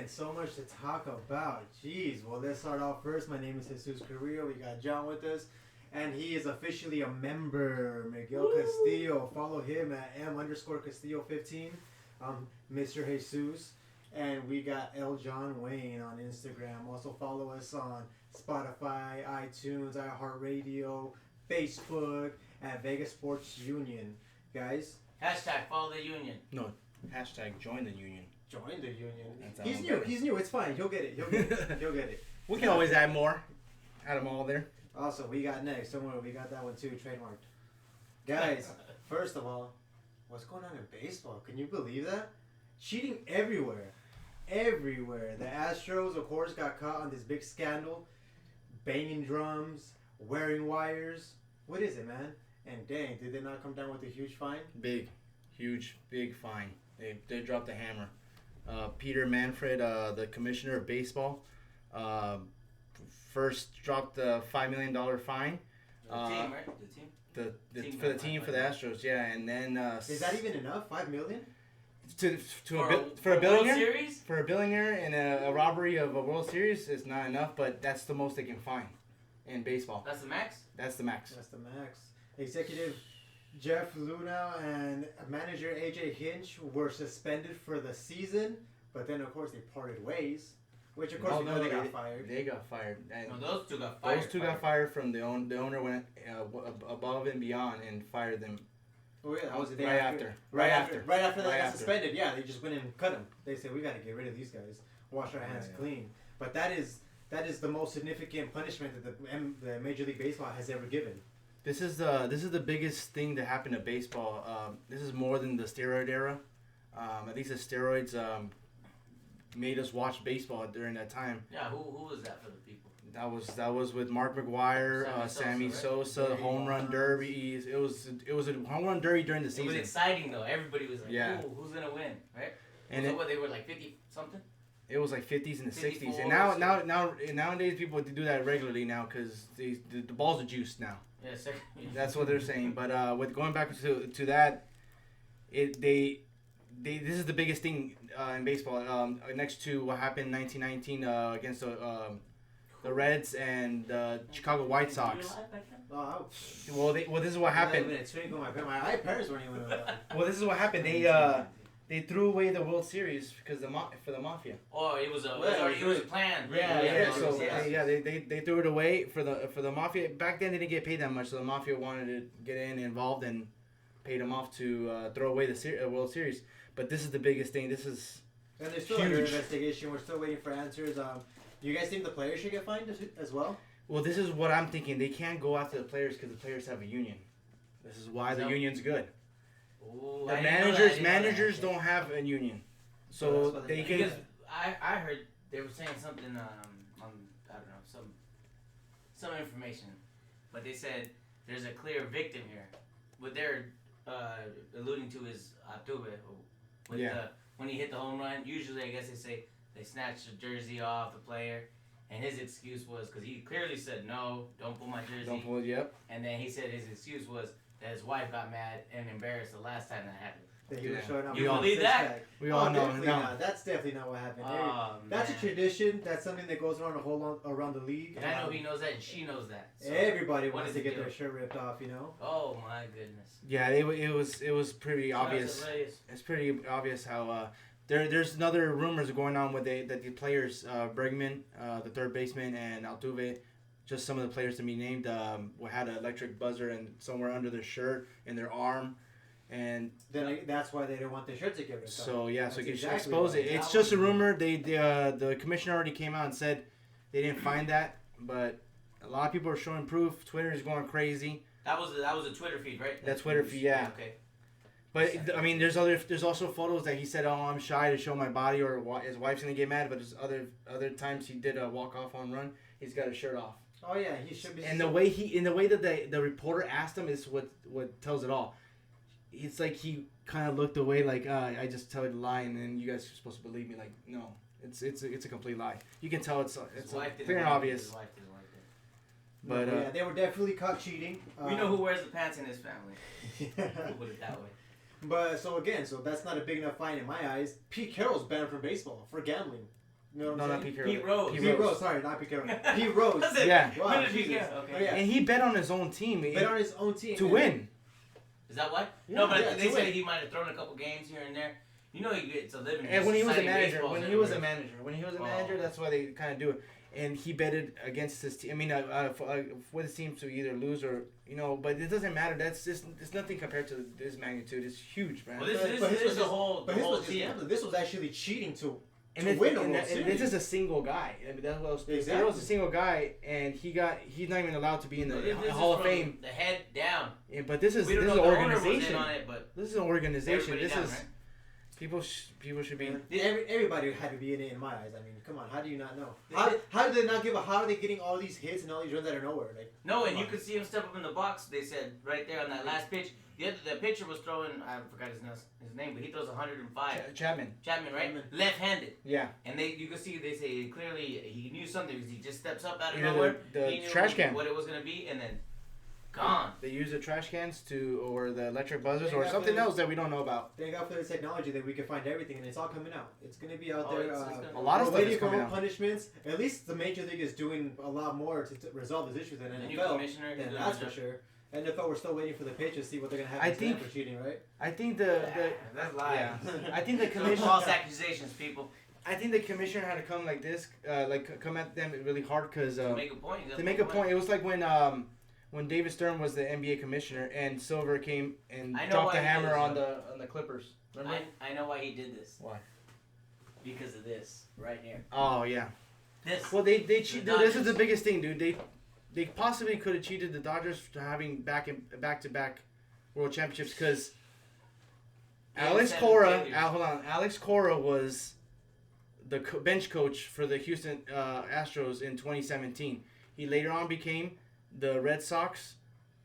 and so much to talk about. Jeez. Well, let's start off first. My name is Jesus Carrillo. We got John with us, and he is officially a member. Miguel Castillo. Follow him at M_Castillo15. Mr. Jesus. And we got L. John Wayne on Instagram. Also follow us on Spotify, iTunes, iHeartRadio, Facebook, at Vegas Sports Union. Guys. Hashtag follow the union. No. Hashtag join the union. Join the union. That's He's new. He's new. It's fine. He'll get it. He'll get it. We can always add more. Add them all there. Also, we got next. Don't worry. We got that one too. Trademarked. Guys, first of all, what's going on in baseball? Can you believe that? Cheating everywhere. Everywhere. The Astros, of course, got caught on this big scandal. Banging drums. Wearing wires. What is it, man? And dang, did they not come down with a huge fine? Big fine. They dropped the hammer. Peter Manfred, the commissioner of baseball, first dropped the $5 million fine. The team, right? The team. For the Astros, yeah, and then is that even enough? $5 million? For a billionaire? World Series? For a billionaire and a robbery of a World Series is not enough, but that's the most they can fine in baseball. That's the max? That's the max. That's the max. Executive Jeff Luna and manager AJ Hinch were suspended for the season, but then of course they parted ways, which of course they got fired. They got fired. And no, those two got fired. Those two got fired from the owner went above and beyond and fired them. Oh yeah, that was the day Right after they got suspended. Yeah, they just went and cut them. They said we got to get rid of these guys, wash our hands clean. But that is the most significant punishment that the Major League Baseball has ever given. This is the biggest thing that happened to baseball. This is more than the steroid era. At least the steroids made us watch baseball during that time. Yeah, who was that for the people? That was with Mark McGwire, Sammy Sosa, home run derbies. It was a home run derby during the season. It was exciting though. Everybody was like, yeah. "Ooh, who's gonna win?" Right? And so they were like 50 something. It was like 50s and the 60s, and nowadays people do that regularly now because the balls are juiced now. Yeah, sir. That's what they're saying. But with going back to that, this is the biggest thing in baseball. Next to what happened in 1919 against the Reds and the Chicago White Sox. Well, this is what happened. My parents weren't even. Well, this is what happened. They threw away the World Series because for the Mafia. Oh, it was a plan. They threw it away for the Mafia. Back then they didn't get paid that much, so the Mafia wanted to get involved and paid them off to throw away the World Series. But this is the biggest thing. This is and they're still under investigation. We're still waiting for answers. Do you guys think the players should get fined as well? Well, this is what I'm thinking. They can't go after the players because the players have a union. This is why the union's good. Ooh, the managers don't have a union, so they can. Because I heard they were saying something on I don't know some information, but they said there's a clear victim here. What they're alluding to is Altuve when he hit the home run. Usually, I guess they say they snatched the jersey off the player, and his excuse was because he clearly said no, don't pull my jersey. Don't pull it. Yep. And then he said his excuse was that his wife got mad and embarrassed the last time that happened. That he was showing up. You believe that? We all know. No, that's definitely not what happened. That's a tradition. That's something that goes around around the league. And I know he knows that, and she knows that. So everybody wants to get their shirt ripped off, you know. Oh my goodness. Yeah, it was pretty obvious. It's pretty obvious how there's another rumors going on with that the players Bregman, the third baseman, and Altuve. Just some of the players to be named had an electric buzzer and somewhere under their shirt in their arm, and then that's why they didn't want their shirts to get ripped off. So yeah, so you should expose it. It's just a rumor. The commissioner already came out and said they didn't find that, but a lot of people are showing proof. Twitter is going crazy. That was a Twitter feed, right? That's Twitter feed, yeah. Okay. But I mean, there's also photos that he said, "Oh, I'm shy to show my body," or his wife's gonna get mad. But there's other times he did a walk-off home run. He's got his shirt off. Oh yeah, he should be. And the way that the reporter asked him is what tells it all. It's like he kind of looked away, like I just tell you the lie, and then you guys are supposed to believe me. Like no, it's a complete lie. You can tell it's clear and obvious. But yeah, they were definitely caught cheating. We know who wears the pants in his family. We'll put it that way. But so that's not a big enough fine in my eyes. Pete Carroll's banned from baseball for gambling. No, not Pete Carroll. Pete Rose. Pete Rose. Sorry, not Pete Carroll. Pete Rose. Yeah. Wow, Pete Jesus. Carroll, okay. Oh, yeah. And he bet on his own team. Bet on his own team to win. Is that what? Yeah. No, but Yeah, they to said win. he might have thrown a couple games here and there. You know he gets a living. And when he was a signing manager, baseballs when he everywhere. was a manager, that's why they kind of do it. And he betted against his team. I mean, for his team to either lose or but it doesn't matter. That's just it's nothing compared to this magnitude. It's huge, man. Well, this But his is was the whole team. gambling. This was actually cheating to and win a and World Series. this is a single guy. I mean, that's what was, Exactly. It was a single guy, and he's not even allowed to be in the This is Hall of from Fame. The head down. Yeah, but this is We don't an know if the owner was in organization. on it, but This is an organization. everybody This down, is right? people should be. Everybody had to be in it in my eyes. I mean, come on, how do you not know? How do they not give a? How are they getting all these hits and all these runs out of nowhere? Like No, and you could see him step up in the box. They said right there on that last pitch. The pitcher was throwing. I forgot his name, but he throws 105. Chapman. Chapman, right? Chapman. Left-handed. Yeah. And you could see they say clearly he knew something because he just steps up out of You know, nowhere. the He knew trash can. what it was gonna be, and then gone. They use the trash cans or the electric buzzers They or got something the- else that we don't know about. thank God for the technology that we can find everything, and it's all coming out. It's gonna be out Oh, there. it's gonna- A lot of we're stuff is waiting for coming more out. punishments. At least the Major League is doing a lot more to resolve this issue than The new NFL. commissioner. he's Then doing that's a for good job. sure. NFL, we're still waiting for the pitch to see what they're gonna have I to stand think- for cheating, right? I think That's lies. yeah. I think the Those commission. false accusations, people. I think the commissioner had to come like this, come at them really hard because To make a point. you gotta to make a point. It was like when David Stern was the NBA commissioner and Silver came and I know dropped the why he hammer did on this, the Clippers. Remember? I know why he did this. Why? Because of this right here. Oh yeah. This. Well, they cheated. This is Dodgers. the biggest thing, dude. They possibly could have cheated the Dodgers to having back-to-back world championships because Alex seven Cora. failures. Hold on, Alex Cora was the bench coach for the Houston Astros in 2017. He later on became the Red Sox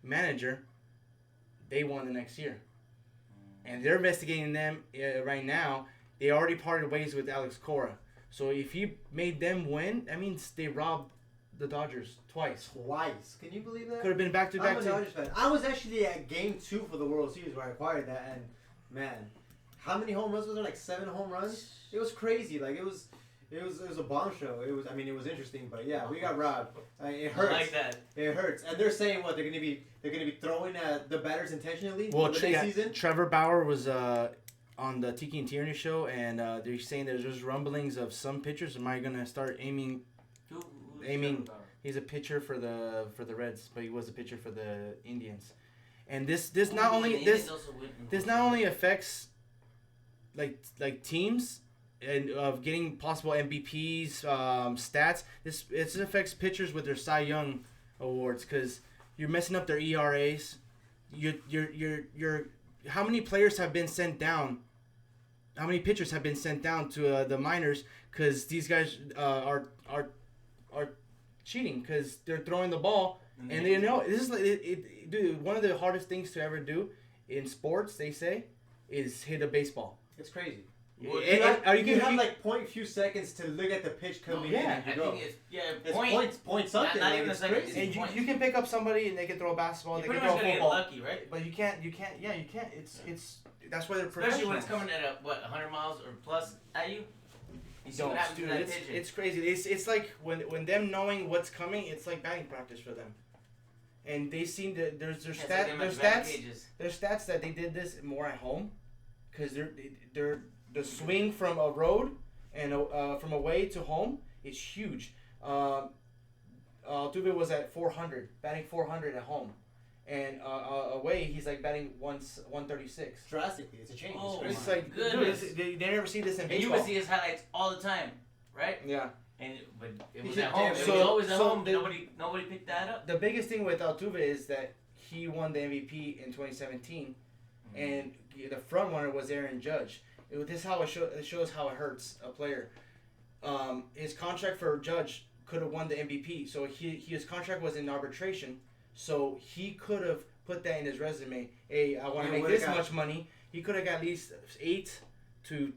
manager. They won the next year, and they're investigating them right now. They already parted ways with Alex Cora. So if he made them win, that means they robbed the Dodgers twice. Twice. Can you believe that? Could have been back to I'm back. a Dodgers fan. I was actually at Game 2 for the World Series where I acquired that, and man, how many home runs was there? Like 7 home runs. It was crazy. Like it was a bombshell. It was interesting, but yeah, we got robbed. It hurts. I like that. It hurts. And they're saying what they're gonna be throwing at the batters intentionally Well, for the next season. Trevor Bauer was on the Tiki and Tierney show, and they're saying there's just rumblings of some pitchers might gonna start aiming. Who's Aiming- Trevor Bauer? He's a pitcher for the Reds, but he was a pitcher for the Indians. And this not Ooh, only and this Indians also went in this the- not only affects like teams and of getting possible MVPs stats. It affects pitchers with their Cy Young awards because you're messing up their ERAs. You're how many players have been sent down? How many pitchers have been sent down to the minors because these guys are cheating because they're throwing the ball and they know this is like dude, one of the hardest things to ever do in sports, they say, is hit a baseball. It's crazy. Well, You have can- like few seconds to look at the pitch coming yeah. in and I you go. think It's point. point something. not like, even a it's second. crazy. And points. you can pick up somebody and they can throw a basketball, You they pretty can much throw a gotta get football. lucky, right? But you can't. It's that's why they're Especially professional. when it's coming at 100 miles or plus at you. You see Don't, what happens to dude, that it's, pigeon. it's crazy. It's like when them knowing what's coming, it's like batting practice for them. And they seem to there's Can't say them there's much bad stats cages. there's stats that they did this more at home, because they're the swing from a road and from away to home is huge. Altuve was at 400, batting 400 at home, and away he's like batting 136. Drastically, it's a change. Oh, it's It's crazy. like goodness. dude, they never see this in And you baseball. would see his highlights all the time, right? Yeah. But it He was should- at home. yeah, It was so- always at so home. the- Nobody picked that up. The biggest thing with Altuve is that he won the MVP in 2017, and the front runner was Aaron Judge. This is how it shows how it hurts a player. His contract for Judge could have won the MVP, so his contract was in arbitration, so he could have put that in his resume. Hey, I want to Yeah, make would've this got- much money. He could have got at least 8 to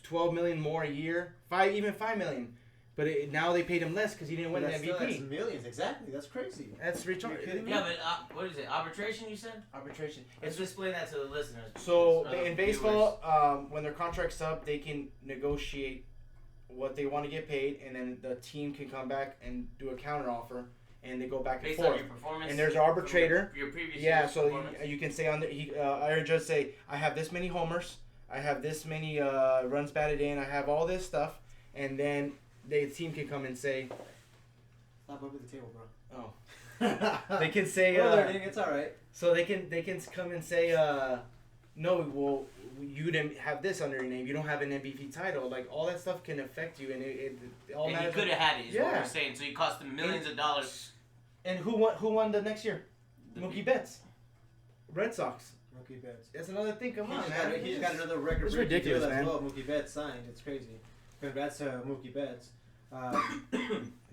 12 million more a year, 5 million. But now they paid him less because he didn't win the That's MVP. millions, exactly. That's crazy. That's Are you kidding retarded. me? Yeah, but what is it? Arbitration? You said? Arbitration. Let's explain that to the listeners. So the in viewers. baseball, when their contract's up, they can negotiate what they want to get paid, and then the team can come back and do a counter offer, and they go back and Based forth. on your performance. And there's an arbitrator. Your previous Yeah, year's so performance. you can say on the Aaron Judge say, I have this many homers, I have this many runs batted in, I have all this stuff, and then the team can come and say, Stop over the table, bro. oh, they can say, We're learning. It's all right. so they can come and say, no, well, you didn't have this under your name, you don't have an MVP title, like all that stuff can affect you, and it all And he matters. could have had it, is what Yeah. we're saying. So he cost him millions of dollars. And who won the next year? Mookie Betts, Red Sox. Mookie Betts. That's another thing. Come He on, just man. got, he just got another record It's breaking ridiculous, deal as man. well. Mookie Betts signed. It's crazy. Congrats to Mookie Betts.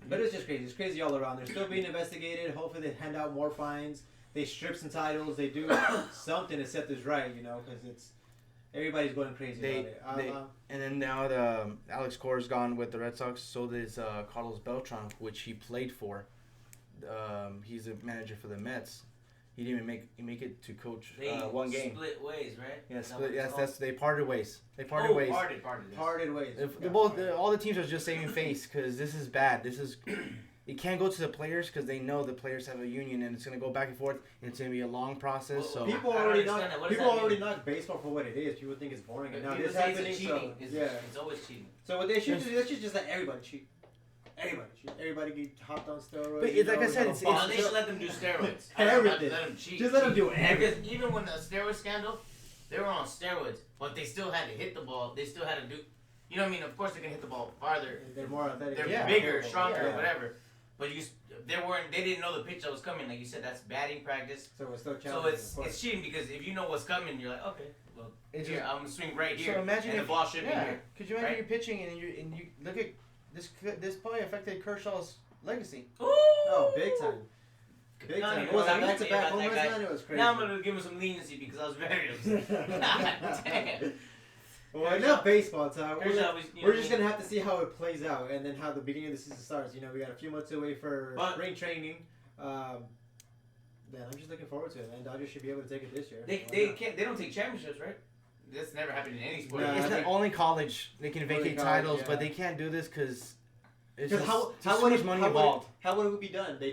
But it's just crazy. It's crazy all around. They're still being investigated. Hopefully they hand out more fines. They strip some titles. They do something to set this right, you know, because it's everybody's going crazy about it. And then now the Alex Cora's gone with the Red Sox. So does Carlos Beltran, which he played for. He's a manager for the Mets. He didn't even make it to coach They one game. split ways, right? Yes, Is that what it's called? that's they parted ways. They parted ways. Parted. Parted ways. All the teams are just saving face because this is bad. This is it can't go to the players because they know the players have a union and it's gonna go back and forth and it's gonna be a long process. Well, So People I don't already understand that. What does people that already mean? knock baseball for what it is. People think it's boring, and now People this say happening. it's So cheating. It's always cheating. So what they should do? They should just let everybody cheat. Everybody get hopped on steroids. But you like I know, said, have it's- a Oh, fun. they should let them do steroids. Everything. Let them cheat. Just let them do everything. Because even when the steroid scandal, they were on steroids, but they still had to hit the ball. They still had to do, you know what I mean? Of course they can hit the ball farther. They're more athletic. They're bigger, stronger, Yeah. whatever. But they didn't know the pitch that was coming. Like you said, that's batting practice. So we're still So challenging. of course. it's cheating because if you know what's coming, you're like, okay, well, It's here, just- I'm gonna swing right here, So imagine and if the ball should be here. Could you imagine right? you're pitching and you look at this probably affected Kershaw's legacy. Ooh! Oh, big time. Big Now time. you What was know that what I mean back-to-back about home that runs, guy. man? It was crazy. Now I'm gonna give him some leniency because I was very upset. God damn. Well, enough baseball talk. Kershaw was, We're just gonna have to see how it plays out, and then how the beginning of the season starts. You know, we got a few months away for spring training. Then I'm just looking forward to it. And Dodgers should be able to take it this year. They don't take championships, right? That's never happened in any sport. Nah, It's I not think- only college they can Only vacate college, titles, yeah. but they can't do this because it's Because just how too would much it, money how would it, involved. how would it be done? They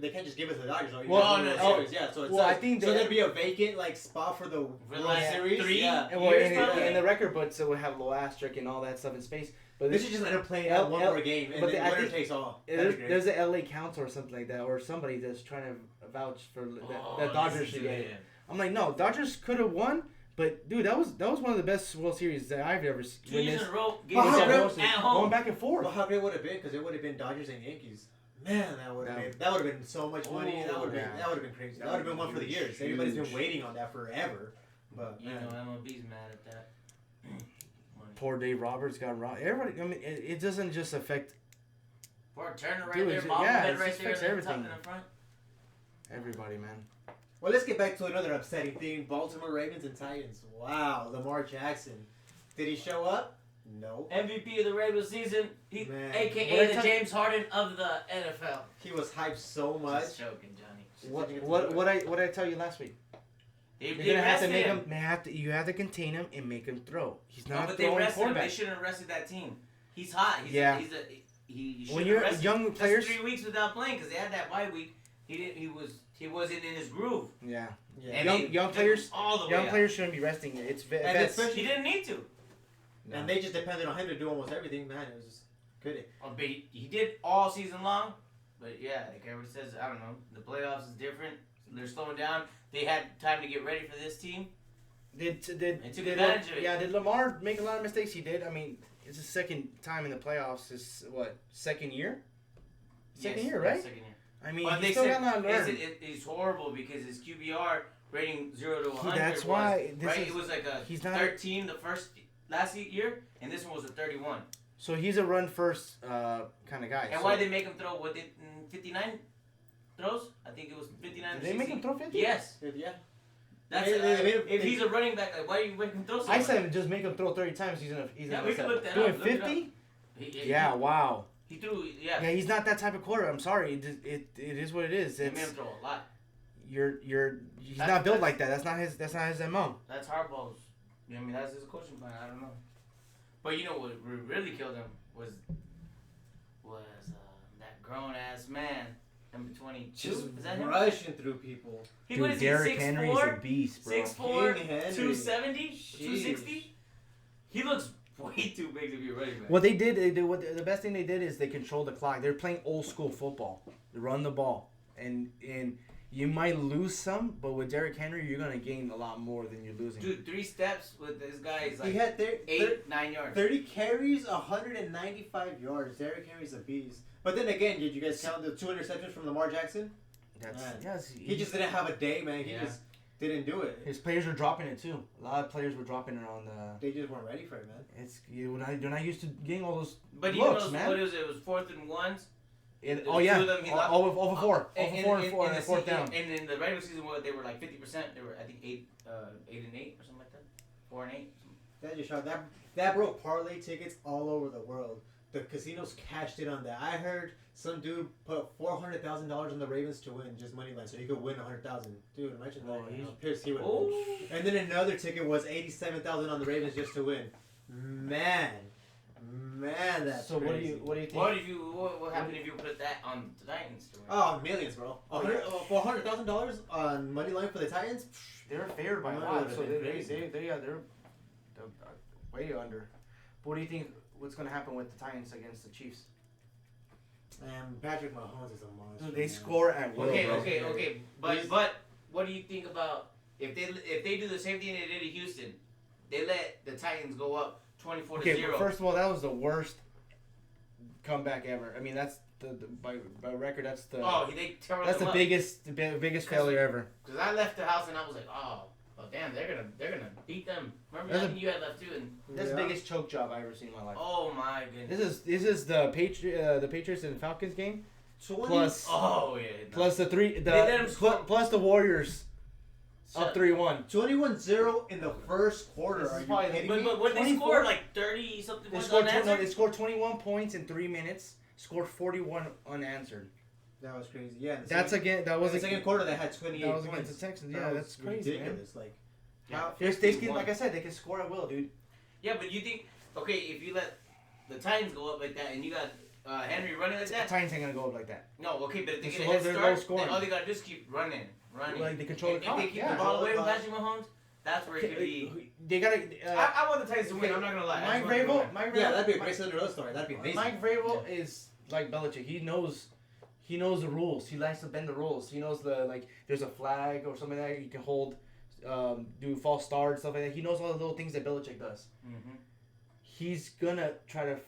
can't just give it to the Dodgers. Or Well, you no, know, no. series. Yeah, so it's Well, I think so they- there'd be a vacant like spot for the For the World last Series. 3 Yeah. And well, years, in, probably. in the record books, it would have low asterisk and all that stuff in space. But They this should just let them play L- one L- more game, and but then I winner think takes all. That'd be great. there's a LA Council or something like that, or somebody that's trying to vouch for Oh, that Dodgers listen should to get it. him. I'm like, no, Dodgers could have won, but dude, that was one of the best World Series that I've ever 2 years in a row, Well, getting how some great- at Going home. back and forth. Well, how great would it have been? Because it would have been Dodgers and Yankees. Man, that would have Yeah. been so much money. That would have yeah. been that would have been crazy. That That would have been would one for the be years. huge. Everybody's been waiting on that forever. But You man. know, MLB's mad at that. Money. Poor Dave Roberts got robbed. Everybody, I mean, it doesn't just affect Poor Turner right Dude, there, it bobblehead just right there affects in the top everything. in the front. everybody, man. Well, let's get back to another upsetting thing. Baltimore Ravens and Titans. Wow, Lamar Jackson. Did he show up? No. MVP of the regular season, Man. What I aka the tell- James Harden of the NFL. He was hyped so much. Just joking, Johnny. What I tell you last week? They You're gonna have to arrested make him. him. You have to contain him and make him throw. He's No, not but they throwing arrested him. They quarterback. shouldn't have arrested that team. He's hot. Yeah. He should When have you're arrested. young That's players, 3 weeks without playing because they had that bye week. He wasn't in his groove. yeah, Yeah. And Young- they young took players- him all the way young out. players shouldn't be resting. It's And vets. especially- He didn't need to. No. And they just depended on him to do almost everything. Man, it was just good. But he did all season long. But yeah, like everybody says, I don't know. The playoffs is different. They're slowing down. They had time to get ready for this team. Did They took advantage of it. Yeah, did Lamar make a lot of mistakes? He did. I mean, it's his second time in the playoffs. His second year? Second year, right? Second year. I mean, But he they still said got to learn. it's horrible because his QBR rating 0 to 100 That's was, why this right? is- It was like a he's not- 13 the last year, and this one was a 31. So he's a run first kind of guy. And so why they make him throw 59 throws? I think it was 59. Did or they make 60. him throw 50? Yes. Yeah. That's They made him- if he's a running back, like why are you making him throw so I much? said just make him throw 30 times. He's Yeah, we can look that doing up. Look it up. 50. He- Yeah, wow. He threw. Yeah. Yeah, he's not that type of quarter. I'm sorry. It is what it is. They made him It's throw a lot. he's That's- not built like that. That's not his MO. That's Harbaugh's. You know what I mean? That's his coaching plan. I don't know. But you know what really killed him? was that grown ass man, number 22. Just Is that him? rushing through people. He Dude, was Derrick Henry is a beast, bro. 6'4", King Henry. 270, Jeez. 260. He looks way too big to be a running back. What they did, the best thing they did is they controlled the clock. They're playing old school football. They run the ball, and you might lose some, but with Derrick Henry, you're gonna gain a lot more than you're losing. Dude, 3 steps with this guy is like He had 9 yards. 30 carries, 195 yards. Derrick Henry's a beast. But then again, did you guys count the 2 interceptions from Lamar Jackson? That's Man. yes. He just didn't have a day, man. He Yeah. just didn't do it. His players were dropping it too. A lot of players were dropping it on the. They just weren't ready for it, man. They're not used to getting all those But looks, you know man. what it was? It was 4th and 1s. It, Two oh yeah, of them he all lost. over four, And over in four, the and fourth down. And in the regular season, they were like 50%. They were, I think, 8 and 8 or something like that. 4 and 8. That just shot that broke parlay tickets all over the world. The casinos cashed in on that. I heard some dude put $400,000 on the Ravens to win just money line, so he could win $100,000. Dude, imagine that. he's Pierce, he would. Oh. And then another ticket was $87,000 on the Ravens just to win. Man, that's So crazy. what do you think? What happened if you put that on the Titans? To win? Oh, millions, bro. $400,000 on money line for the Titans. They're favored by a No, lot, they're so crazy. they're way under. But what do you think? What's gonna happen with the Titans against the Chiefs? And Patrick Mahomes is a monster. Dude, they man. score at will. Okay, bro. okay. But what do you think about if they do the same thing they did in Houston? They let the Titans go up 24-0. Okay, but first of all, that was the worst comeback ever. I mean, that's by record. That's the they tore that's them the up. biggest failure ever. Because I left the house and I was like, oh damn, they're gonna beat them. Remember, That's I think you had left too. And That's Yeah. the biggest choke job I ever seen in my life. oh my goodness. This is the Patriots and Falcons game 20 plus Oh yeah. plus the let 'em score. plus the Warriors up 3-1. 21-0 in the first quarter. This Are is you probably the- kidding But, me? but when they 24? scored like 30 something They points scored unanswered, they scored 21 points in 3 minutes. Scored 41 unanswered. That was crazy. Yeah. the That's second, again. That was the second quarter. They had 28 That was points. against the Texans. That Yeah, was that's crazy, man. ridiculous. Like, Yeah. They can, 51. like I said, they can score at will, dude. Yeah, but you think if you let the Titans go up like that and you got Henry running like The that? Titans ain't gonna go up like that. No, okay, but if they It's get a low- head they're low start, scoring. then all they gotta do is keep running. Like they control the If clock. they keep Yeah. the ball away from Clock. Patrick Mahomes, that's where it could be. They gotta. I want the Titans to win. I'm not gonna lie. I Mike just want them to Vrabel. win. Mike Vrabel. yeah, that'd be a great Cinderella story. That'd be amazing. Mike Vrabel is like Belichick. He knows the rules. He likes to bend the rules. He knows there's a flag or something like that you can hold, do false start stuff like that. He knows all the little things that Belichick does. Mhm. He's gonna try to.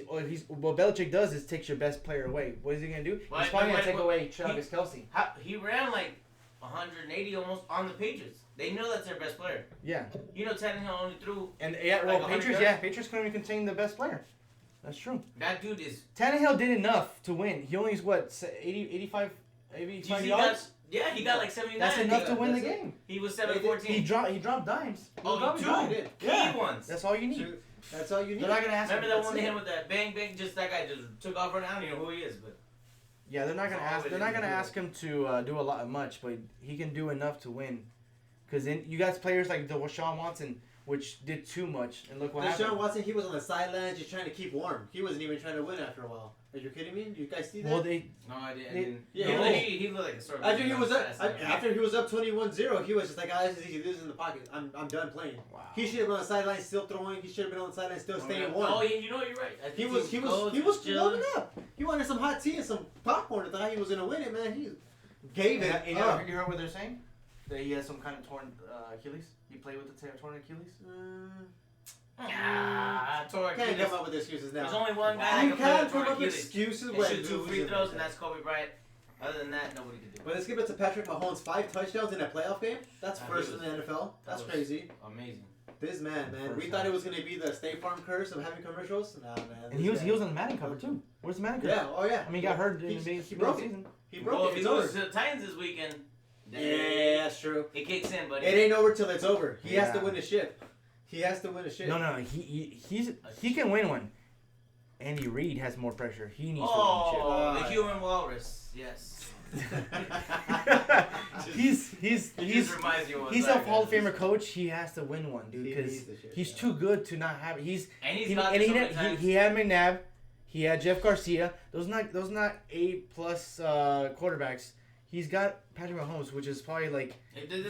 What Belichick does is takes your best player away. What is he gonna do? But- He's probably but- gonna take but- away Travis Kelce. He ran like 180 almost on the Patriots. They know that's their best player. Yeah, You know, Tannehill only threw. and yeah, Like well, 100 Patriots. yards? Yeah, Patriots couldn't even contain the best player. That's true. That dude is. Tannehill did enough to win. He only is what 85 yards. He got like 79. That's I enough think. to win the That's it. game. He was He 7-14. dropped dimes. Oh, dropped he dimes. two did. key Yeah. ones. That's all you need. So, that's all you need. They're not gonna ask. Remember him, that one to it. him with that bang bang? Just that guy just took off running. I don't even know who he is, but Yeah, they're not gonna That's all ask. it They're is not to gonna do. ask him to do a lot much, but he can do enough to win. Cause then you got players like Deshaun Watson, which did too much, and look what Deshaun happened. Watson, he was on the sidelines just trying to keep warm. He wasn't even trying to win after a while. Are you kidding me? You guys see that? Well, they no, I didn't. They- yeah, He looked like a sort of. after he was up 21-0, he was just like, "Ah, this is easy. This is in the pocket. I'm done playing." wow. He should have been on the sideline still throwing. He should have been on the sideline still staying warm. Oh, yeah, you know you're right. I He think was chilling. warming up. He wanted some hot tea and some popcorn. Thought he was gonna win it, man. He gave it And up. you heard what they're saying? That he has some kind of torn Achilles. He played with the torn Achilles. Tore Can't Achilles. come up with excuses now. There's only one guy You that can can't play come with torn up with Achilles. excuses And when shoot 2 free losing throws, like and that. that's Kobe Bryant. Other than that, nobody can do it. But let's give it to Patrick Mahomes. 5 touchdowns in a playoff game. That's He first in was- the NFL. That's was crazy. Amazing. This man. First We thought it was gonna be the State Farm curse of having commercials. Nah, man. And he was on the Madden cover too. Where's the Madden cover? Yeah. Oh yeah. I mean, he got hurt in He- the beginning he of broke the it. season. He broke Well, it. if he It's loses over. to the Titans this weekend, then Yeah, that's true. it kicks in, buddy. It ain't over till it's over. He has to Yeah. win the ship. He has to win the ship. No, he can win one. Andy Reid has more pressure. He needs Oh, the human walrus. Yes. he's reminds you of he's a Hall of Famer coach. He has to win one, dude, He because needs the shit, he's yeah. too good to not have it. He had McNabb, he had Jeff Garcia. Those not A+ quarterbacks. He's got Patrick Mahomes, which is probably like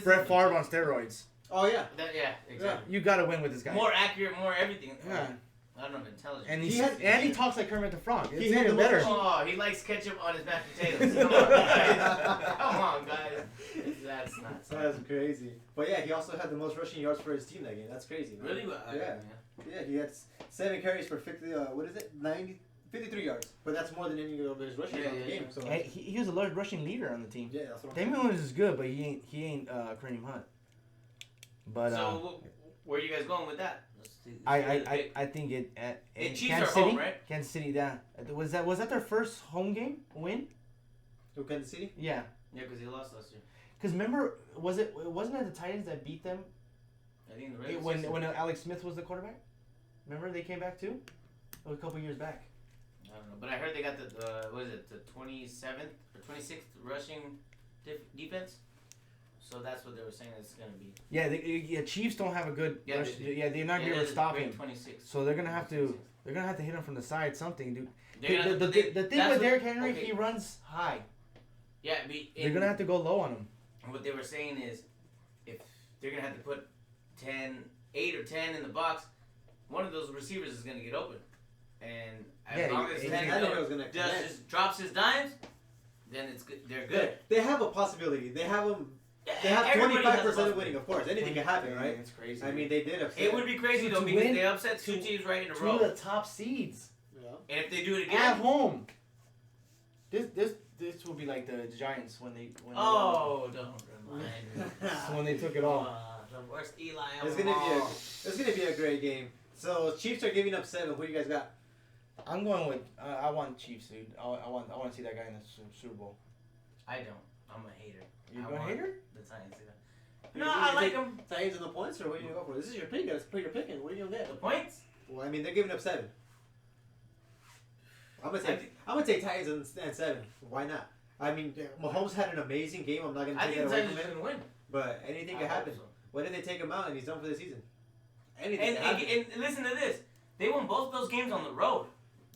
Brett Favre on steroids. Oh yeah. Yeah, exactly. You gotta win with this guy. More accurate, more everything. Yeah. I don't know, intelligent. And he talks like Kermit the Frog. It's He had even the better. Oh, he likes ketchup on his mashed potatoes. Come on, guys. Come on, guys. That's nuts. That's crazy. But yeah, he also had the most rushing yards for his team that game. That's crazy, man. Really? Yeah. Yeah, he had 7 carries for 50. 53 yards. But that's more than any of his rushing on the game. So And he was a large rushing leader on the team. yeah, that's what I'm Damon Williams is good, but he ain't Kareem Hunt. But So where are you guys going with that? I think in Chiefs Kansas are City, home, right? Kansas City. Yeah, was that their first home game win? Who, Kansas City? Yeah, Yeah, because he lost last year. because remember, wasn't it the Titans that beat them I think the Ravens. when Alex Smith was the quarterback? Remember they came back too? It was a couple years back. I don't know, but I heard they got the 27th or 26th rushing defense. So that's what they were saying it's gonna be. Yeah, Chiefs don't have a good rush. They're not going to stop him. 26. So they're gonna have to hit him from the side, something, dude. They're The thing with Derrick Henry, he runs high. Yeah, They're gonna have to go low on him. What they were saying is, if they're gonna have to put 8 or 10 in the box, one of those receivers is gonna get open, and as long as 10 just drops his dimes, then it's good. They're good. They have a possibility. They have them. Yeah, They have everybody has a 25% of possibility. winning, of course. Anything can happen, right? It's crazy. I mean, they did upset. It would be crazy though To because win they upset two teams right in a two row, of the top seeds Yeah. and if they do it at again, home. This will be like the Giants when they oh, don't remind me. when they took it all. The worst Eli It's ever. gonna be a great game. So Chiefs are giving up 7. Who do you guys got? I'm going with I want Chiefs, dude. I want to see that guy in the Super Bowl. I don't. I'm a hater. You're I going want hater? The Titans. No, I like them. Titans and the points, or what are you gonna go for? This is your pick. That's what you're picking. What are you gonna The get? points. Well, I mean, they're giving up 7. I'm gonna take Titans and 7. Why not? I mean, Mahomes had an amazing game. I'm not gonna I take think that the away Titans from him. can win. But anything can I hope happen. so. What if they take him out and he's done for the season? Anything can happen. And listen to this. They won both those games on the road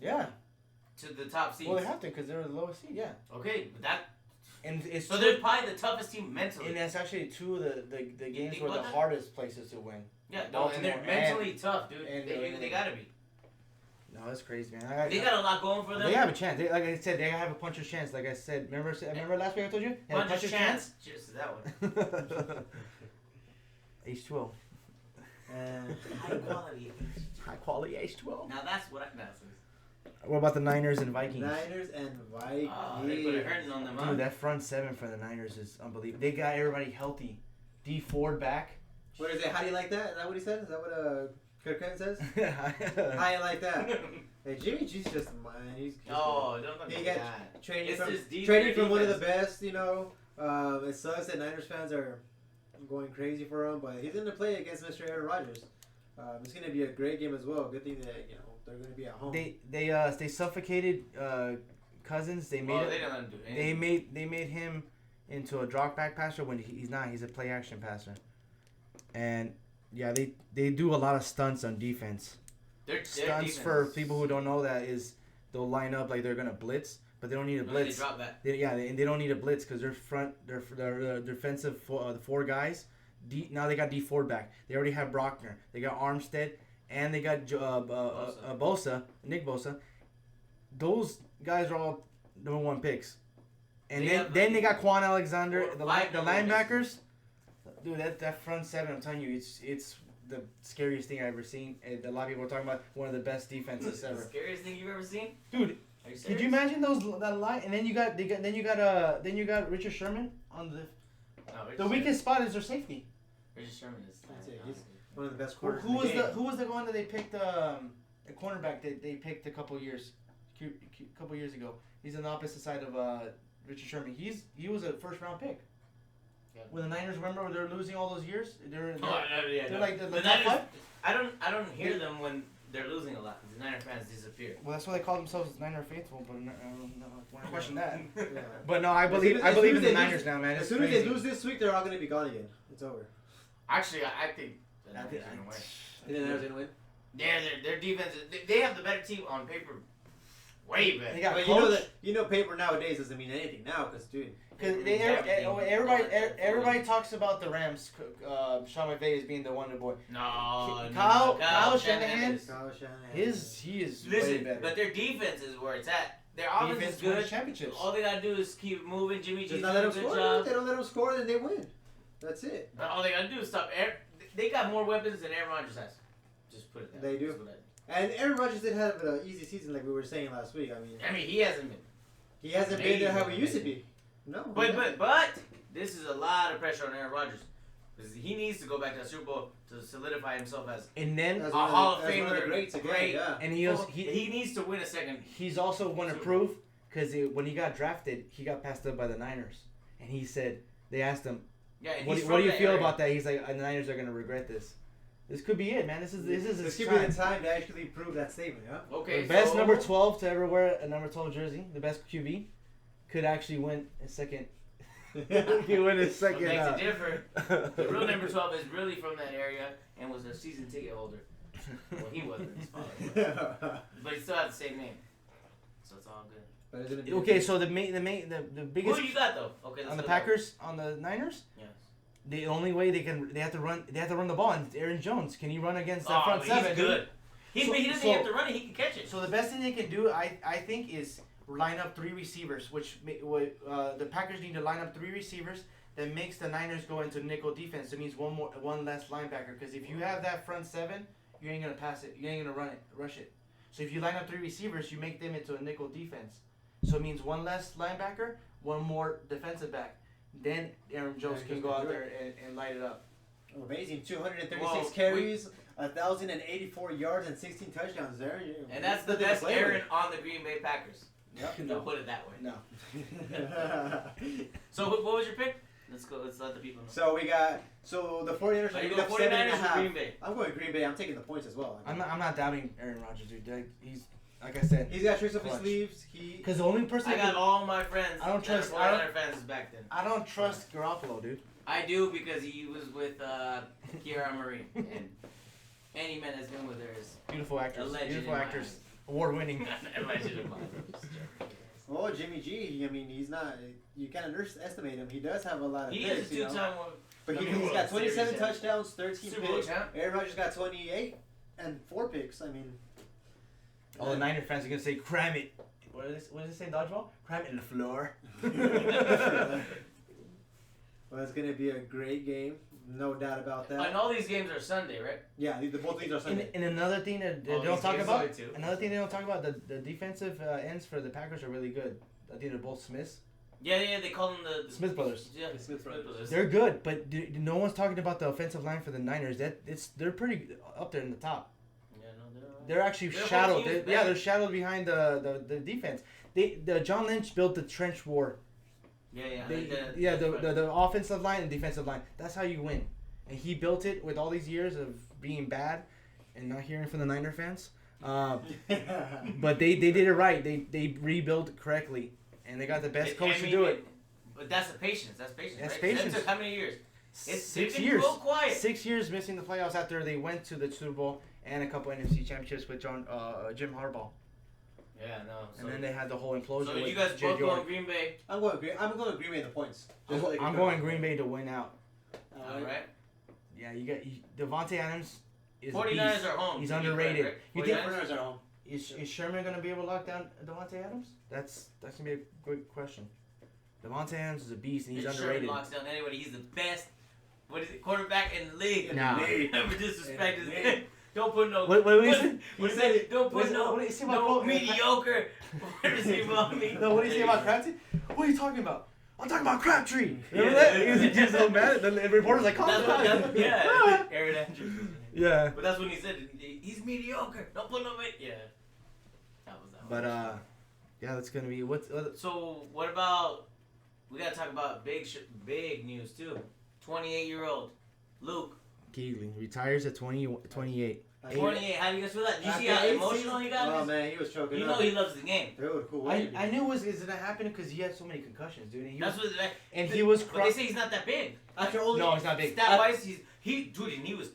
Yeah. to the top seeds. Well, they have to because they're the lowest seed. Yeah. Okay, but that. And it's So they're probably the toughest team mentally. and that's actually two of the games think were the about that? hardest places to win. Yeah, no, and they're Baltimore mentally tough, dude. and They gotta be. No, that's crazy, man. They got a lot going for them. They have a chance. Like I said, they have a puncher's chance. Like I said, remember last week I told you? They had a Puncher's chance. Cheers to that one. H2O. High quality. High quality H2O. Now that's what I. That's What about the Niners and Vikings? Niners and Vikings. Oh, they put a hurting on them, huh? Dude, that front seven for the Niners is unbelievable. They got everybody healthy. D Ford back. What is it? How do you like that? Is that what he said? Is that what Kirk Cousins says? Yeah. How you like that? Hey, Jimmy G's just man. He's Oh, don't he do got that. training It's from just deep training their from one of the defense. best. You know, it sucks that Niners fans are going crazy for him, but he's gonna play against Mr. Aaron Rodgers. It's gonna be a great game as well. Good thing that they're gonna be at home. They suffocated Cousins. They made They don't let him do anything. they made him into a drop back passer when he's not. He's a play action passer. And yeah, they do a lot of stunts on defense. Their Stunts defense for is- people who don't know that is they'll line up like they're gonna blitz, but they don't need a No, blitz. They drop that. They don't need a blitz because their defensive the 4 guys. Now they got D Ford back. They already have Brockner. They got Armstead, and they got Bosa, Nick Bosa. Those guys are all number 1 picks. And then they got Quan Alexander, the linebackers. Dude, that front seven, I'm telling you, it's the scariest thing I've ever seen. And a lot of people are talking about one of the best defenses The ever. scariest thing you've ever seen? Dude, Are you serious? could you imagine that line? And then you got Richard Sherman on the weakest spot is their safety. Richard Sherman is. That's it. He's one of the best Who quarters. who was the one that they picked a cornerback that they picked a couple years ago? He's on the opposite side of Richard Sherman. He was a first round pick. Yeah. When the Niners, remember, they're losing all those years. They're Oh, yeah, like the the top Niners. 5. I don't hear them when they're losing a lot. The Niner fans disappear. Well, that's why they call themselves Niner faithful, but no, want to question that. Yeah. But no, I As soon believe as in the they Niners lose- now, man. As It's soon as they crazy. lose this week, they're all gonna be gone again. It's over. Actually, I think the Niners are gonna win. And then they're gonna win. Yeah, their defense. They have the better team on paper. Way better. They got But you know paper nowadays doesn't mean anything now, because dude. Because everybody talks about the Rams. Sean McVay as being the wonder boy. No, Kyle Shanahan. Kyle Shanahan. He is way Listen, better. but their defense is where it's at. Their offense is good. Championships. All they gotta do is keep moving. Jimmy G's Just doing not let a them good score. job. If they don't let them score, then they win. That's it. All they gotta do is stop. They got more weapons than Aaron Rodgers has. Just put it that way. They do. That's what And Aaron Rodgers did have an easy season, like we were saying last week. I mean, he hasn't been. He hasn't been there how he used to be. No. But this is a lot of pressure on Aaron Rodgers. Because he needs to go back to the Super Bowl to solidify himself as And then As a one of Hall of the- as one of the Famer. greats again, Great. yeah. and He needs to win a second. he's also want to Super prove because when he got drafted, he got passed up by the Niners, and he said they asked him, Yeah, and "What he's do from you that feel area. about that?" He's like, "The Niners are gonna regret this. This could be it, man. This is This his could be time." the time to actually prove that statement, yeah? Okay, The best so, number 12 to ever wear a number 12 jersey, the best QB, could actually win a second. He win his What second. makes it different? The real number 12 is really from that area and was a season ticket holder. Well, he wasn't. His father was. But he still had the same name, so it's all good. But it's gonna be Okay, so the biggest Who you got though? Okay, let's on the go Packers, on the Niners, Yes. the only way they have to run the ball. And Aaron Jones, can he run against that front he's seven? good. He So- doesn't so- have to run it. He can catch it. So the best thing they can do, I think, is line up three receivers. The Packers need to line up three receivers. That makes the Niners go into nickel defense. It means one less linebacker. Because if you have that front seven, you ain't gonna pass it. You ain't gonna rush it. So if you line up three receivers, you make them into a nickel defense. So it means one less linebacker, one more defensive back. Then Aaron Jones can go out there and light it up. amazing. 236 Well, carries, 1,084 yards, and 16 touchdowns there. And that's the best Aaron on the Green Bay Packers. Yep. They'll put it that way. No. So what was your pick? Let's go. Let's let the people know. So the 49ers Are are you giving going up 7.5. 49ers or Green Bay? I'm going Green Bay. I'm taking the points as well. I'm not doubting Aaron Rodgers, dude. He's like I said. He's got tricks up his Clutch. sleeves. Because the only person I got all my friends. I don't that are trust- 49er fans back then. I don't trust Garoppolo, dude. I do because he was with Kiara Marie, and any man that's been with her is Beautiful actors. a legend. Beautiful in my actors. eyes. Award winning. A legend of mine. Oh, Jimmy G. I mean, he's not. You can't underestimate him. He does have a lot of He picks, is a two-time one. But Number he's one got series 27 champ. touchdowns, 13 Super Bowl picks. champ. Aaron Rodgers got 28 and 4 picks. I mean, All the Niner fans are gonna say, "Cram it." What does it say, dodgeball? Cram it in the floor. well, it's gonna be a great game, no doubt about that. And all these games are Sunday, right? Yeah, both leagues are Sunday. And another thing that they All don't these talk games about. Sunday too. Another thing they don't talk about. The defensive ends for the Packers are really good. I think they're both Smiths. Yeah, they call them the Smith brothers. Yeah, The Smith brothers. They're good, but no one's talking about the offensive line for the Niners. They're pretty up there in the top. Yeah, no, They're actually Their whole shadowed. team is Yeah, bad. they're shadowed behind the defense. The John Lynch built the trench war. Yeah. The offensive line and defensive line. That's how you win. And he built it with all these years of being bad and not hearing from the Niner fans. But they did it right. They rebuilt correctly, and they got the best coach to do it. But that's the patience. That's patience. That's right? patience. That took how many years? It's 6 been years. real quiet. 6 years missing the playoffs after they went to the Super Bowl and a couple NFC championships with Jim Harbaugh. Yeah, no. So, And then they had the whole implosion. so with you guys Jed both York. going Green Bay. I'm going Green Bay in the points. I'm going Green Bay to win out. All right. Yeah, you got Devontae Adams. Is a 49ers beast. are home. He's to be underrated. correct, You right? think 49ers? 49ers are home. Is Sherman gonna be able to lock down Devontae Adams? That's gonna be a good question. Devontae Adams is a beast and he's If Sherman underrated. locks down anybody. He's the best. What is it? Quarterback in the league. Nah. Never disrespect his Yeah. name. Don't put no. What do you say? What is it? Don't put no. What do you say about No Cole? mediocre. What does he want me? No, what do you say about Crabtree? What are you talking about? I'm talking about Crabtree. Remember Yeah. that? He was just so mad. The reporter's like, calm down. Yeah, Aaron Andrews. Yeah. But that's when he said he's mediocre. Don't put no weight. Yeah. That was that. But yeah, that's gonna be what's. So what about? We gotta talk about big news too. 28-year-old Luke. Keegley retires at 28. 28. How do you guys feel that? Do you see After how 8 emotional seasons- he got? Oh man, he was choking You up. know he loves the game. Dude, cool way. I knew it was gonna happen because he had so many concussions, dude. And he That's was, what. and he was. But they say he's not that big. After only No, he's not big. Stat wise, dude, and he was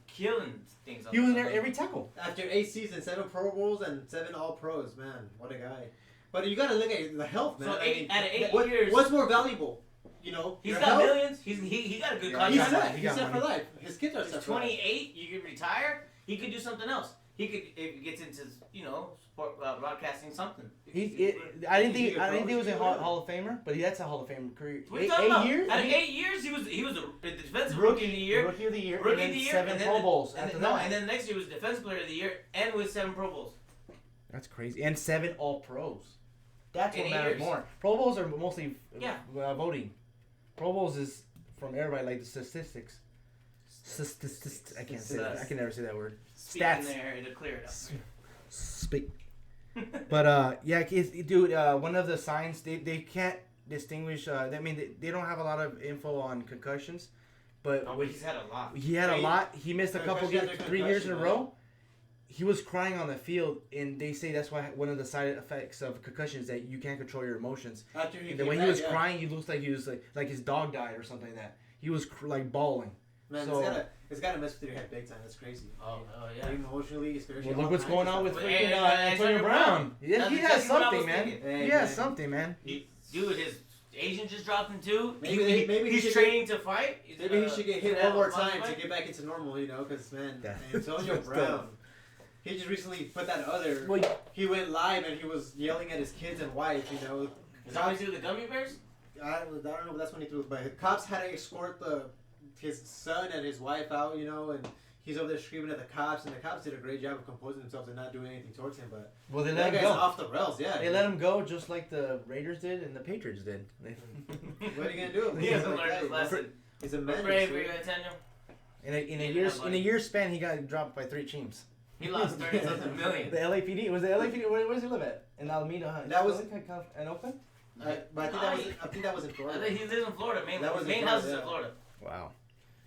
killing things. He was in there every tackle. after 8 seasons, 7 Pro Bowls and 7 All Pros. Man, what a guy. But you gotta look at the health, man. So I mean, out of 8 what- years, what's more valuable? You know, he's your got health? millions. He got a good Yeah, He's contract. set. He He's got set for money. life. His kids are He's set for life. 28. You could retire. He could do something else. He could, if he gets into, sport, broadcasting something. I didn't think he was a Hall of Famer, but that's a Hall of Fame career. What are you talking about? years. Out of 8 years, he was a defensive rookie of the year. Rookie of the year. Rookie and of then the year, 7 and then Pro the- Bowls. And after then, that. and then next year was defensive player of the year and with 7 Pro Bowls. That's crazy. And 7 All Pros. That's In what 8 matters years. more. Pro Bowls are mostly Yeah. Voting. Pro Bowls is from everybody, like the statistics. I can't say that. I can never say that word. Speaking Stats. there to clear it up. Speak. But yeah, dude. One of the signs they can't distinguish. I mean, they don't have a lot of info on concussions, but Oh, but he's had a lot. he had a lot. He missed a couple Concussion games, after 3 years in a concussion, row. He was crying on the field, and they say that's why one of the side effects of concussion is that you can't control your emotions. After he And the came way he back, was yeah. crying, he looks like he was like his dog died or something like that. He was like bawling. Man, So- it's gotta mess with your head big time. That's crazy. Oh yeah. Emotionally, spiritually. Well, look all what's kinds going of on with stuff. Well, freaking Antonio Antonio Brown. Yeah, That's he has exactly what I something, was man. thinking. Hey, He has man. something, man. Dude, his agent just dropped him too. Maybe he he's should training to fight. Maybe he should get hit to one more have a time fight. to get back into normal, because, man, Yeah. Antonio Just Brown, he just recently put that other, Well, he went live and he was yelling at his kids and wife, Is that what he do with the gummy bears? I don't know if that's when he threw it, but cops had to escort his son and his wife out, and he's over there screaming at the cops, and the cops did a great job of composing themselves and not doing anything towards him, but well, they that let him guy's go. off the rails, yeah. They let him go just like the Raiders did and the Patriots did. What are you gonna do? He He's hasn't like learned that, his lesson. He's a We're man. praying for you, Antonio. In a year span, he got dropped by 3 teams. He lost 30-something million. The LAPD was the LAPD. Where does he live at? In Alameda, huh? That was- in Oakland. But I think that was in I Florida. think he lives in Florida. That was Main in house is Florida, in yeah. Florida. Wow.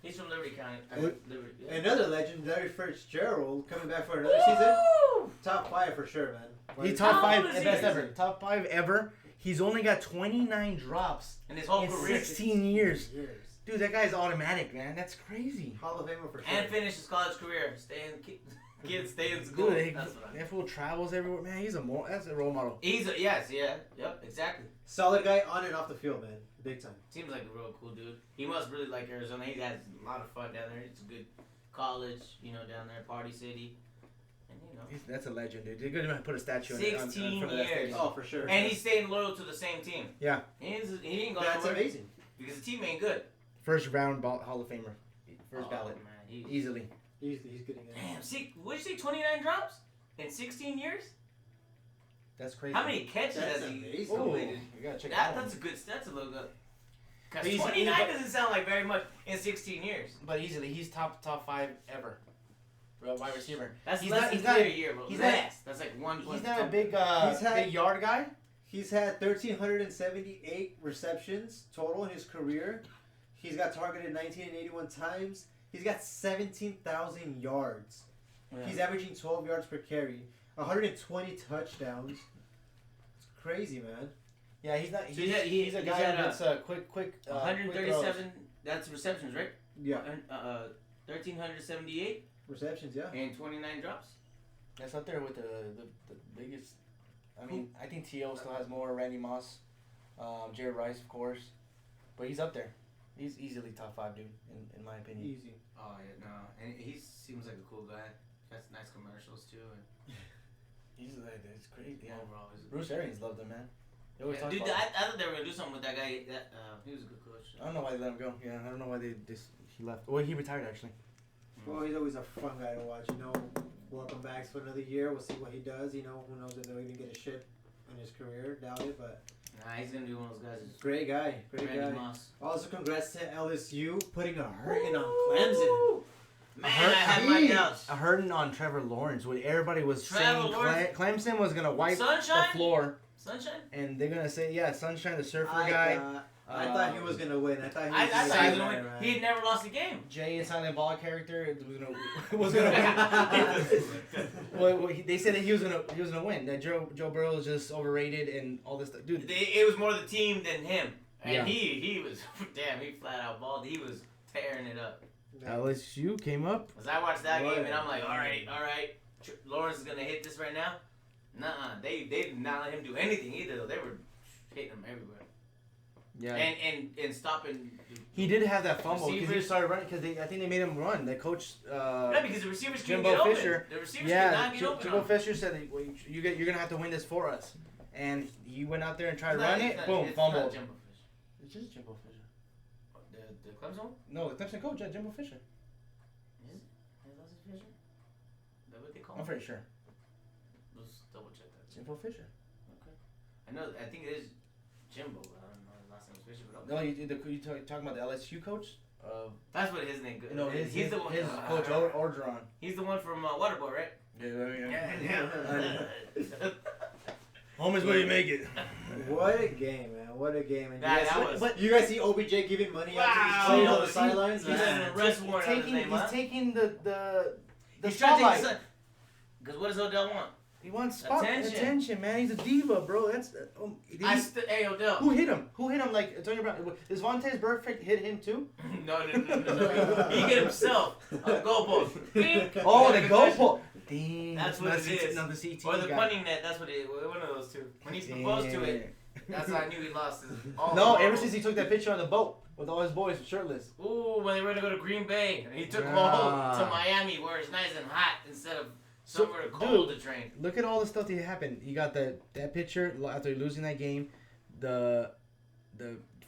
He's from Liberty County. Liberty. Yeah. Another legend, Larry Fitzgerald, coming back for another season. Top 5 for sure, man. He's top How 5 old is he? best ever. Top 5 ever. He's only got 29 drops In his whole in career. 16 years. Years. Dude, that guy's automatic, man. That's crazy. Hall of Famer for sure. And finished his college career. Kids stay in school. Dude, That's what I that fool travels everywhere, man. That's a role model. Yep, exactly. Solid guy on and off the field, man. Big time. Seems like a real cool dude. He must really like Arizona. He has a lot of fun down there. It's a good college, down there, Party City. And That's a legend, dude. They're gonna put a statue on 16 front of that years. stadium. Oh, for sure. And he's staying loyal to the same team. Yeah. He ain't going That's nowhere amazing. because the team ain't good. First round Hall of Famer. First ballot. Man, Easily. He's getting it. Damn, what did you say, 29 drops in 16 years? That's crazy. How many catches That's has he amazing. completed? You gotta check That's that. a little good. Because He's- 29 doesn't sound like very much in 16 years. But easily, he's top 5 ever. Wide receiver. That's He's less not- than he's not- 3 a year, bro. he's Less. That's like 1 He's not a big big yard guy. He's had 1,378 receptions total in his career. He's got targeted 1981 times. He's got 17,000 yards. Yeah. He's averaging 12 yards per carry. 120 touchdowns. It's crazy, man. Yeah, he's not. So He's a he's guy at that's quick. quick 137. That's receptions, right? Yeah. 1,378 Receptions, yeah. and 29 drops. That's up there with the biggest. I mean, I think T.O. still has more. Randy Moss, Jared Rice, of course, but he's up there. He's easily top 5, dude, in my opinion. Easy. Oh yeah, no, and he seems like a cool guy. That's nice commercials too, and He's like, it's crazy. Yeah. overall, he's a Bruce Arians loved him, man. They always yeah, talk dude, about him. I thought they were gonna do something with that guy. He was a good coach. I don't know why they let him go. Yeah, I don't know why he left. Well, he retired actually. Well, he's always a fun guy to watch. Welcome back for another year. We'll see what he does. Who knows if they'll even get a ship in his career. Doubt it, but Nah, he's gonna be one of those guys. great guy. Great Randy guy. Moss. Also, congrats to LSU putting a hurting on Clemson. Man, I had my doubts. A hurting on Trevor Lawrence when everybody was Trevor saying Lawrence. Clemson was gonna wipe Sunshine? the floor, Sunshine. and they're gonna say, yeah, Sunshine, the surfer I guy. got I thought he was gonna win. I thought he was I thought he was gonna gonna win. He had never lost a game. Jay and Silent Ball character was gonna win. Well, they said that he was gonna win. That Joe Burrow was just overrated and all this stuff, dude. It was more the team than him, and Yeah. he was damn. He flat out balled. He was tearing it up. LSU came up. Cause I watched that game and I'm like, all right. Lawrence is gonna hit this right now. Nuh-uh. They did not let him do anything either. Though. They were hitting him everywhere. Yeah. And stopping. He did have that fumble because he Receivers. started running because I think they made him run. The coach. No, because the receivers couldn't Jimbo get Fisher. open. The receivers could Yeah, not get open. Jimbo Fisher said that, well, you're gonna have to win this for us, and he went out there and tried to run it. Boom, it's fumble. Not Jimbo Fisher. It's just Jimbo Fisher. The Clemson one? No, the Clemson coach, Jimbo Fisher. Is it? Is that Fisher? Is that what they call I'm him? pretty sure. Let's double check that. Jimbo Fisher. Okay. I think it is Jimbo. I don't know his last name is Fisher, but okay. No, you talking about the LSU coach? That's what his name. No, he's the one. His coach Orgeron. He's the one from Waterboy, right? Yeah. Home is where you make it. What a game, man! What a game! And But you guys see OBJ giving money out to these Wow. players on the sidelines? He's an arrest warrant on his name, huh? He's taking the He's trying to take spotlight. because what does Odell want? He wants Attention. man. He's a diva, bro. That's Hey, Odell. who hit him? Who hit him? Like Antonio Brown. Does Vontaze Burfict hit him too? No. He hit himself on the goalpost. Oh, the goalpost. Damn. That's what it is. No, the CT Or the guy. punting net. That's what it. One of those two. When he's proposed to it, that's how I knew he lost his. No, ever since he took that picture on the boat with all his boys shirtless. Ooh, when they were to go to Green Bay, and he took them Ah. all to Miami, where it's nice and hot instead of somewhere cold to train. Look at all the stuff that happened. You got that picture after losing that game, the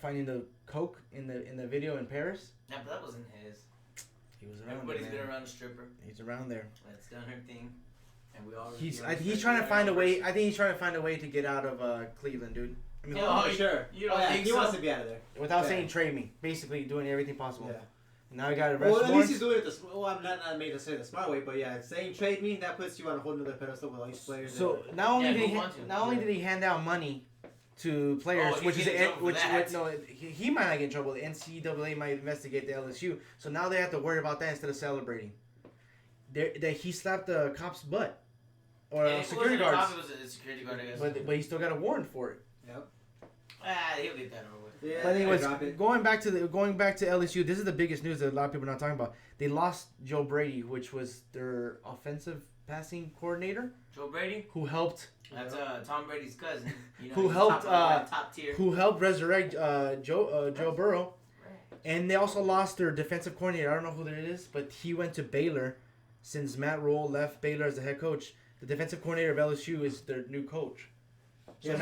finding the coke in the video in Paris. Yeah, but that wasn't his. He was around. Everybody's there, been man. around a stripper. He's around there. That's done her thing, and we all. He's trying to find a way. I think he's trying to find a way to get out of Cleveland, dude. I mean, Yeah. for sure. You don't think he so? wants to be out of there. without Yeah. saying trade me, basically doing everything possible. Yeah. Now he got arrested. Well, at least he's doing it I'm not made to say the smart way, but yeah, saying trade me, that puts you on a whole nother pedestal with all these players. So not only Yeah, did who wants him? did he hand out money to players, Oh, he's which is getting in trouble for that. no, he might not get in trouble. The NCAA might investigate the LSU, so now they have to worry about that instead of celebrating. That he slapped the cop's butt or security guards, It was a security guard, I guess. but he still got a warrant for it. Yep. He'll get that over with. Yeah, But anyways, drop it. going back to LSU, this is the biggest news that a lot of people are not talking about. They lost Joe Brady, which was their offensive passing coordinator, Joe Brady? who helped That's Tom Brady's cousin. You know, Who he's helped, top tier. resurrect Joe Burrow. And they also lost their defensive coordinator. I don't know who that is, but he went to Baylor. Since Matt Rule left Baylor as the head coach, the defensive coordinator of LSU is their new coach. So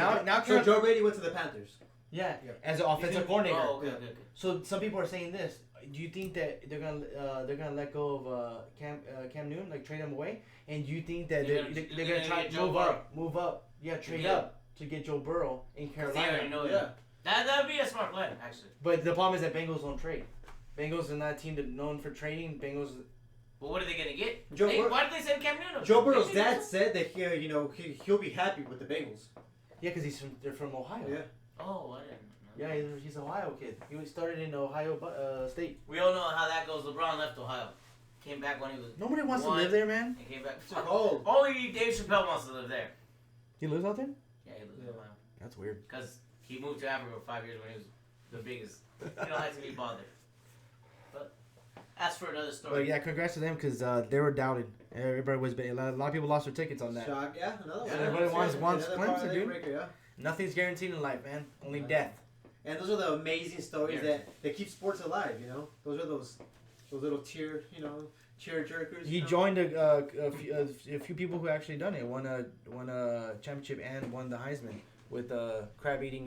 So Joe Brady went to the Panthers. Yeah, Yep. as an offensive coordinator. Oh, okay. So some people are saying this. Do you think that they're gonna let go of Cam Newton, like trade him away? And do you think that they're gonna try get to Joe move up, trade Yeah. up to get Joe Burrow in They already Carolina? know Yeah. that would be a smart plan, actually. But the problem is that Bengals don't trade. Bengals are not a team that's known for trading. Bengals. But what are they gonna get? Joe Why did they send Cam Newton? Joe Burrow's They dad didn't- said that he'll be happy with the Bengals. Yeah, because they're from Ohio. Yeah. Oh, I didn't know. Yeah, he's an Ohio kid. He started in Ohio State. We all know how that goes. LeBron left Ohio. Came back when he was. Nobody wants one, to live there, man. And came back. It's cold. Only Dave Chappelle wants to live there. He lives out there. Yeah, he lives in Yeah. Ohio. That's weird. Because he moved to Africa for 5 years when he was the biggest. He don't like to be bothered. But that's for another story. But yeah, congrats to them because they were doubted. Everybody was a lot of people lost their tickets on that. Shock. Yeah, another one. Yeah, everybody wants Another Clemson, parlay dude. breaker, yeah. Nothing's guaranteed in life, man. Only Right. death. And those are the amazing stories Yeah. that keep sports alive. You know, those are those little tear jerkers. He you know? joined a few people who actually done it. Won a championship and won the Heisman with crab eating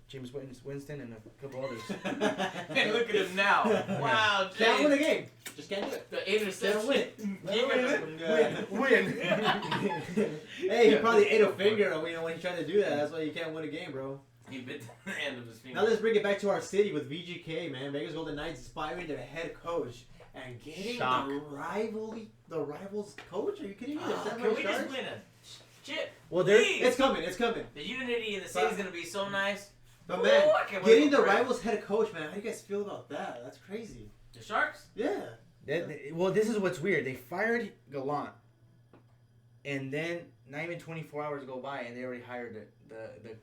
James Winston and a couple others. And look at him now. Wow, Can't win a James. game. Just can't do it. The interception. Win. Hey, he probably ate a finger when he tried to do that. That's why you can't win a game, bro. He bit the end of his finger. Now let's bring it back to our city with VGK, man. Vegas Golden Knights inspiring their head coach and getting Shock. the rivals coach. Are you kidding me? They're Can Samurai we just Sharks? win a chip? Well, they're Please. It's coming. It's coming. The unity in the city's gonna be so nice. But man, I can't wait getting for the Brett. rivals head coach, man, how do you guys feel about that? That's crazy. The Sharks? Yeah. Well, this is what's weird. They fired Gallant, and then not even 24 hours go by, and they already hired the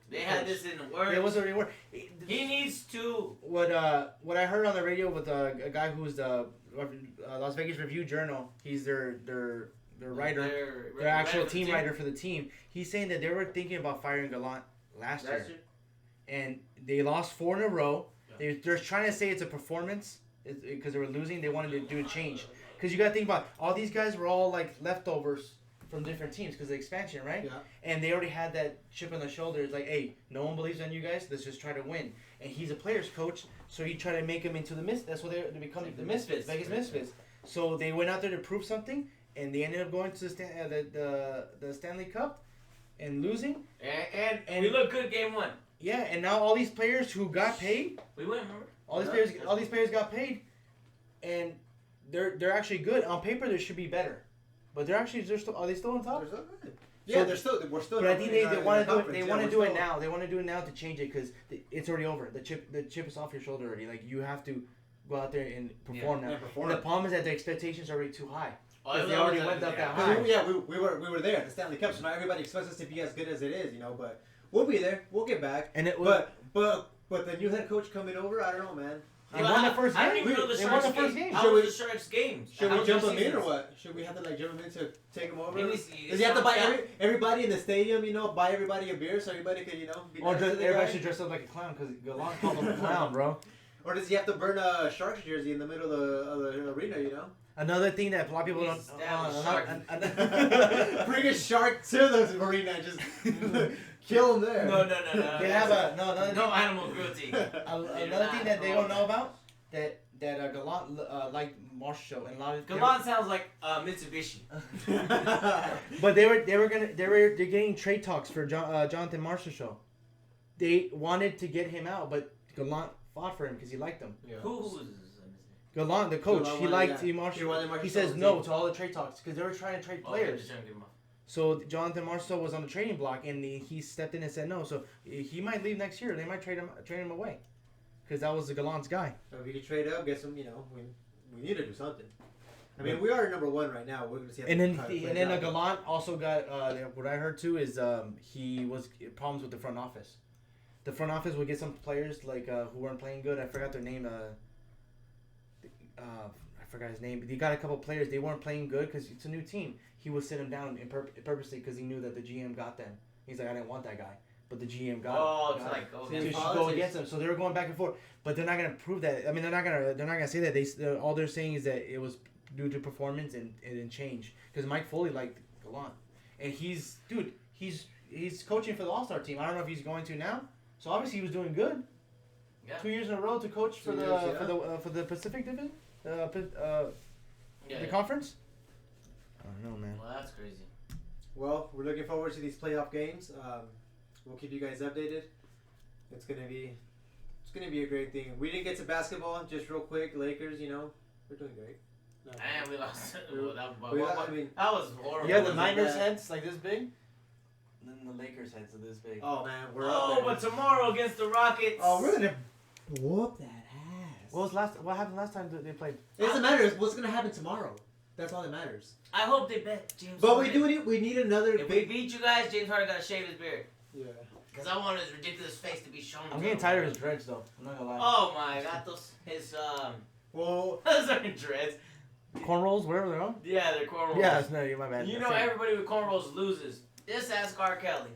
They had coach. this in the works. It was already work. He needs to. What I heard on the radio with a guy who's the Las Vegas Review Journal. He's their writer, their actual team writer for the team. He's saying that they were thinking about firing Gallant last year, and they lost 4 in a row. Yeah. They're trying to say it's a performance because they were losing. They wanted to do a change because you got to think about all these guys were all like leftovers from different teams because of the expansion, right? Yeah. And they already had that chip on the shoulder. It's like, hey, no one believes in you guys. Let's just try to win. And he's a player's coach, so he tried to make them into the That's what they become like the Misfits, Vegas Misfits. So they went out there to prove something, and they ended up going to the Stanley Cup and losing. And we looked good game 1. Yeah, and now all these players who got paid, we win, remember? All these players got paid, and they're actually good. On paper, they should be better, but are they still on top? They're still good. Yeah, we're still. But I think they want to do it. They want to do it now. They want to do it now to change it because it's already over. The chip is off your shoulder already. Like you have to go out there and perform now. And the problem is that the expectations are already too high. Oh, they already went up that high. We were there at the Stanley Cup, so not everybody expects us to be as good as it is, you know. But we'll be there. We'll get back. And but the new head coach coming over, I don't know, man. They won the first game. I don't even know the Sharks game. How was the Sharks game? Should we jump him in or what? Should we have to like jump him in to take him over? Does he have to buy everybody in the stadium? You know, buy everybody a beer so everybody can be. Or everybody should dress up like a clown because Gallant called him a clown, bro. Or does he have to burn a Sharks jersey in the middle of the arena? You know. Another thing that a lot of people don't. Bring a shark to the arena and just kill him there. No. They have no animal cruelty. Another thing that they don't know about that Gallant liked Marshall and a lot of Gallant sounds like Mitsubishi. But they're getting trade talks for Jonathan Marshall show. They wanted to get him out, but Gallant fought for him because he liked him. Yeah. Who's Gallant, the coach, he liked Marshall. He says no to all the trade talks because they were trying to trade players. So Jonathan Marshall was on the trading block and he stepped in and said no. So he might leave next year. They might trade him away because that was the Gallant's guy. So if you could trade up, get some, you know, we need to do something. I mean, we are number 1 right now. We're gonna see. And then Gallant also got what I heard too is he was problems with the front office. The front office would get some players like who weren't playing good. I forgot their name. I forgot his name. But he got a couple players. They weren't playing good because it's a new team. He would sit them down purposely because he knew that the GM got them. He's like, I didn't want that guy, but the GM got him. Oh, it's like so you should go against them. So they were going back and forth, but they're not gonna prove that. I mean, they're not gonna say that. All they're saying is that it was due to performance and change. Because Mike Foley liked Gallant, and he's coaching for the All-Star team. I don't know if he's going to now. So obviously he was doing good. Yeah. 2 years in a row to coach for the Pacific Division, the conference. I don't know, man. Well, that's crazy. Well, we're looking forward to these playoff games. We'll keep you guys updated. It's gonna be a great thing. We didn't get to basketball. Just real quick, Lakers. You know, we're doing great. No. And we lost. That was horrible. Yeah, the Niners heads like this big. And then the Lakers heads are this big. Oh man, we're up there. But tomorrow against the Rockets. Oh, we're gonna whoop that ass. What happened last time they played? It doesn't matter. What's gonna happen tomorrow? That's all that matters. I hope they bet James. But Harden. we need another. If we beat you guys, James Harden gotta shave his beard. Yeah. Because I want his ridiculous face to be shown. I'm getting tired of his dreads though. I'm not gonna lie. Oh my god, his those are dreads. Cornrows, whatever they're on. Yeah, they're cornrows. Yeah, no, you're my bad. You know everybody with cornrows loses. Just ask R. Kelly.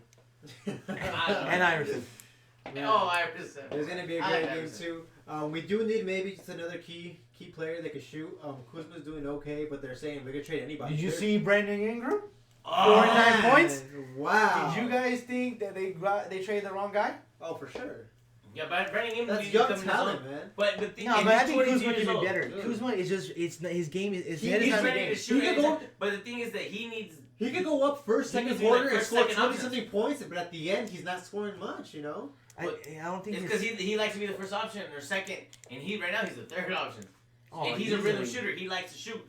And Iverson. Oh, Iverson. There's gonna be a great game too. We do need maybe just another key player that can shoot. Kuzma's doing okay, but they're saying we could trade anybody. Did you see Brandon Ingram? 49 points. Wow. Did you guys think that they traded the wrong guy? Oh, for sure. Yeah, but Brandon Ingram. That's young talent, man. But the thing, no, but I think Kuzma can be better. Yeah. Kuzma is just his game is he's ready to shoot. But the thing is that he could go up first, second quarter, and score 20-something option. points, but at the end, he's not scoring much, you know? I don't think it's because he likes to be the first option or second, and right now he's the third option. Oh, and he's a rhythm shooter. He likes to shoot.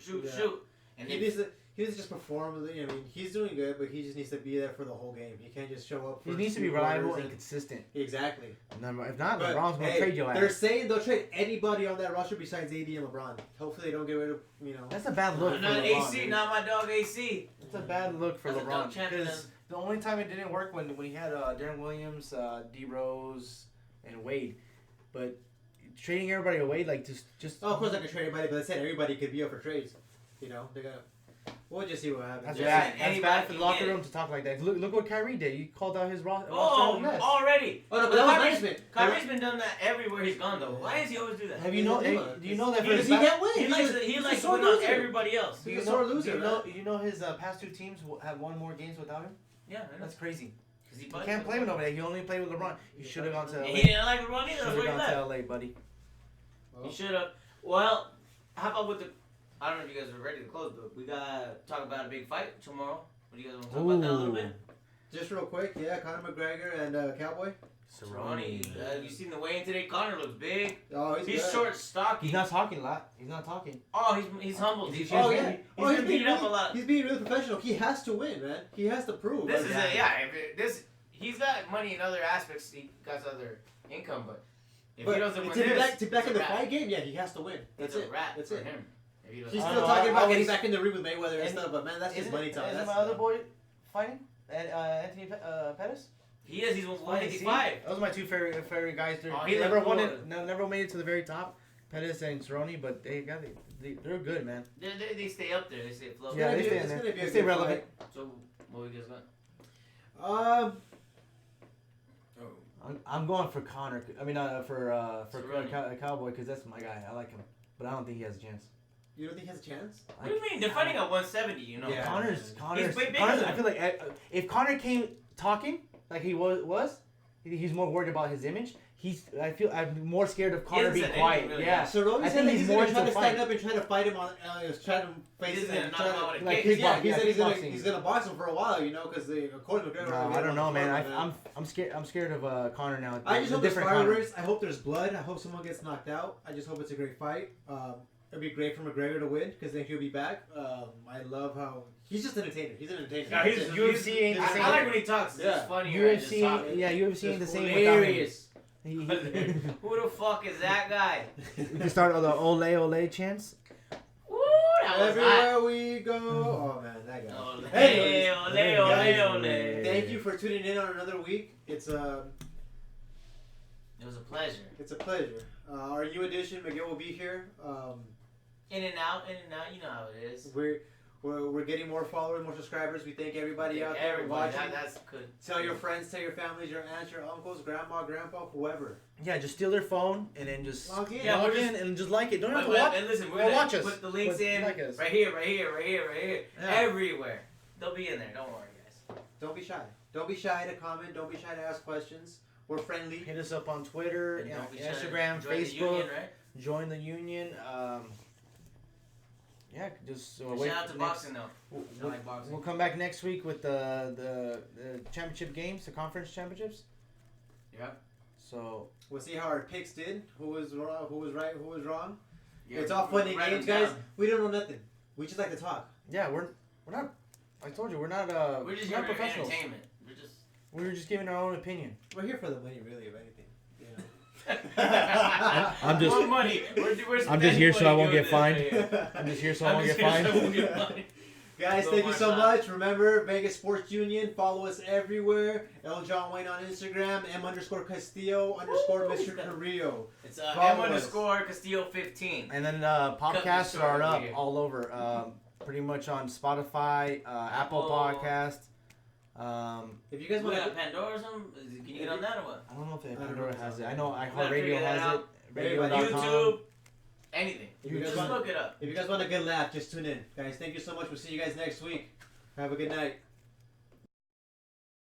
And he he doesn't just perform. I mean, he's doing good, but he just needs to be there for the whole game. He can't just show up. He For needs to be reliable and consistent. Exactly. If not, But, LeBron's going to trade your ass. They're saying they'll trade anybody on that roster besides AD and LeBron. Hopefully they don't get rid of, That's a bad look for Not LeBron. AC, dude. not my dog AC. It's a bad look for That's a LeBron. dog champion. Because the only time it didn't work when he had Darren Williams, D Rose, and Wade, but trading everybody away just. Oh, of course I can trade anybody, but I said everybody could be up for trades. They gotta. We'll just see what happens. That's Just bad. That's anybody bad for the can locker get it. room to talk like that. Look what Kyrie did. He called out his roster. Already. Oh no, but that was management. Kyrie's been done that everywhere he's gone though. Why does he always do that? Have you know? Do you know that for Because his he can't win. He likes to sore win on loser. everybody else. He's a sore loser. You know his past 2 teams have won more games without him. Yeah, I know. That's crazy. He You can't play with nobody. He only played with LeBron. You should have gone to LA. He didn't like LeBron either. That's Should why he have gone to left. LA, buddy. He should have. Well, how about with the? I don't know if you guys are ready to close, but we gotta talk about a big fight tomorrow. What do you guys want to talk about that a little bit? Just real quick, Conor McGregor and Cowboy. Cerrone. You seen the weigh-in today? Conor looks big. Oh, He's good. short, stocky. He's not talking a lot. He's not talking. Oh, he's humble. He's Oh been he's beat up a lot. He's being really professional. He has to win, man. He has to prove. This is he's got money in other aspects. He got other income, but if he doesn't win to back in the fight game, he has to win. That's it's it. a wrap That's for it. him. He's still talking about getting back in the ring with Mayweather and And- stuff, but man, that's just money talk. Isn't That's my other boy fighting? Anthony Pettis? He is. He's See? 155. Those are my 2 favorite guys. Oh, They he never looked won good. it. Never made it to the very top. Pettis and Cerrone, but they're good, man. They stay up there. They stay afloat. Yeah, they stay it's in gonna there. be They a stay good relevant. So what we guys got? I'm going for Connor. I mean, for Cerrone. Cowboy because that's my guy. I like him, but I don't think he has a chance. You don't think he has a chance? What do you mean? They're fighting at 170. You know. Yeah. Connor's. He's way bigger Connor's than I feel like if Connor came talking like he was, he's more worried about his image. I'm more scared of Connor hasn't being said quiet. anything really. Yeah. So Roby I said think that he's he's more gonna try into to the stand fight. up and try to fight him on, try to face He's him gonna and knock try him out to. with a Like kick. kickboxing. He said kickboxing. he's gonna box him for a while, because according to McGregor. No, I don't know, man. I'm scared of Connor now. I just hope It's there's a different Connor. fireworks. I hope there's blood. I hope someone gets knocked out. I just hope it's a great fight. It'd be great for McGregor to win because then he'll be back. I love how he's just an entertainer. He's an entertainer. Yeah, That's it. UFC ain't the same. I like when he talks. It's Yeah. funnier. and just UFC, talking. UFC ain't the Just same without him. hilarious. Who the fuck is that guy? We can start all the ole chants. Woo, that was hot. Everywhere we go. Oh man, that guy. Ole, Anyways, ole, guys, ole, ole. Thank you for tuning in on another week. It's a pleasure. pleasure. Our new edition, Miguel will be here. In and out, you know how it is. We're getting more followers, more subscribers. We thank everybody out there Everybody, watching. that's good. Tell your friends, tell your families, your aunts, your uncles, grandma, grandpa, whoever. Yeah, just steal their phone and then just Log in. Yeah, log we're in and just like it. Don't have to But- watch. and listen, we're Well, gonna watch us. put the links But in like us. right here, Yeah. everywhere. They'll be in there. Don't worry, guys. Don't be shy. Don't be shy to comment. Don't be shy to ask questions. We're friendly. Hit us up on Twitter, And don't be shy to Instagram, join the Facebook. union, right? Join the union. Just Shout out to boxing though. I like boxing. We'll come back next week with the championship games, the conference championships. Yeah. So We'll see how our picks did. Who was wrong? Who was right? Who was wrong? Yeah, It's all fun and write games, them guys. down. We don't know nothing. We just like to talk. yeah, we're not. I told you we're not. We're just we're here not for professionals. entertainment. We're just. We were just giving our own opinion. We're here for the money, really, if anything. You know. I'm just- More money. We're I'm just here so I won't get spending money fined. doing this I'm just here so right I won't here. get I'm just here so I won't fined. get fined. Guys, Go thank you my so shot. much. Remember, Vegas Sports Union. Follow us everywhere. L. John Wayne on Instagram. M_Castillo_ Mr. Carrillo. It's Follow us. M_Castillo 15. And then Cut podcasts the are short up over here. all over. Pretty much on Spotify, Apple Podcast. If you guys We want got to, Pandora or something? Can you get on that or what? I don't know if don't Pandora know. has it. I know gotta iHeartRadio figure that has it. out. Everybody. Radio.com. YouTube. Anything. if you guys Just want, look it up. if you guys want a good laugh, just tune in, guys. Thank you so much. We'll see you guys next week. Have a good night.